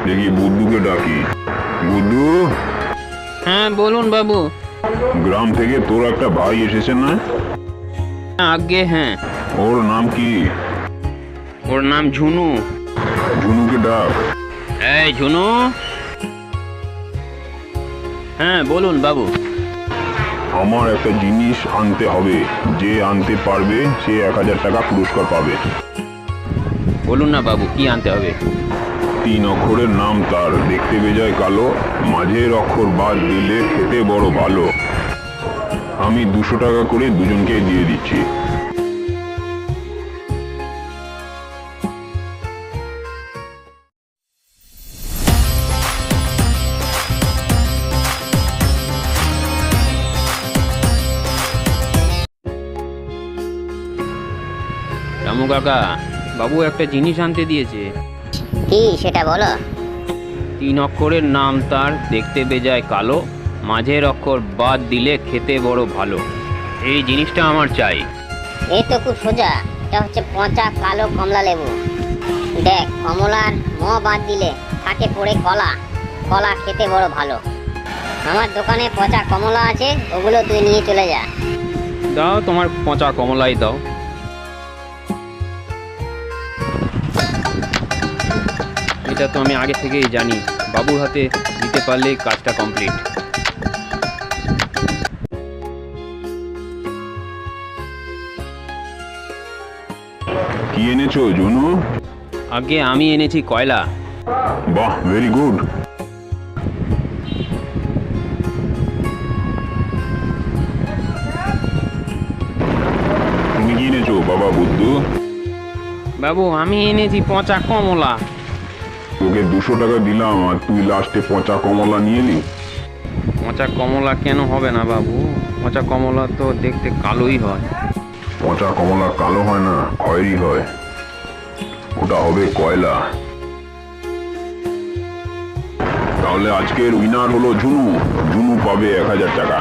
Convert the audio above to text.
দেখি বুদ্ধুকে ডাকি। বুদ্ধু, হ্যাঁ বলুন বাবু। গ্রাম থেকে তোর একটা ভাই এসেছে না? আগে হ্যাঁ। ওর নাম কি? ওর নাম ঝুনু। ঝুনুকে ডাক। এই ঝুনু। হ্যাঁ বলুন বাবু। আমার একটা জিনিস আনতে হবে, যে আনতে পারবে সে 1000 টাকা পুরস্কার পাবে। বলুন না বাবু, কি আনতে হবে? 3 অক্ষরের নাম তার, দেখতে বেজায় কালো, মাঝের অক্ষর বাদ দিলে খেতে বড় ভালো। আমি 200 টাকা করে দুজনকে দিয়ে দিচ্ছি। রামু কাকা, বাবু একটা জিনিস আনতে দিয়েছে। কি সেটা বলো। 3 অক্ষরের নাম তার, দেখতে বেজায় কালো, মাঝের অক্ষর বাদ দিলে খেতে বড় ভালো। এই জিনিসটা আমার চাই। এই তো খুব সোজা, এটা হচ্ছে পচা কালো কমলা লেবু। দেখ, কমলার বাদ দিলে থাকে পড়ে কলা, কলা খেতে বড় ভালো। আমার দোকানে পচা কমলা আছে, ওগুলো তুই নিয়ে চলে যা। দাও, তোমার পচা কমলাই দাও। এটা তো আমি আগে থেকেই জানি, বাবুর হাতে দিতে পারলেই কাজটা কমপ্লিট। কি এনেছো জুনু? আগে আমি এনেছি কয়লা। বাহ, ভেরি গুড। তুমি কি এনেছো বাবা বুদ্ধু? বাবু আমি এনেছি পচা কমলা। তোকে 200 টাকা দিলাম আর তুই লাস্টে পচা কমলা নিয়ে এলি। পচা কমলা কেন হবে না বাবু? পচা কমলা তো দেখতে কালোই হয়। পচা কমলা কালো হয় না, খয়েরি হয়। ওটা হবে কয়লা। তাহলে আজকের উইনার হলো ঝুনু। ঝুনু পাবে 1000 টাকা।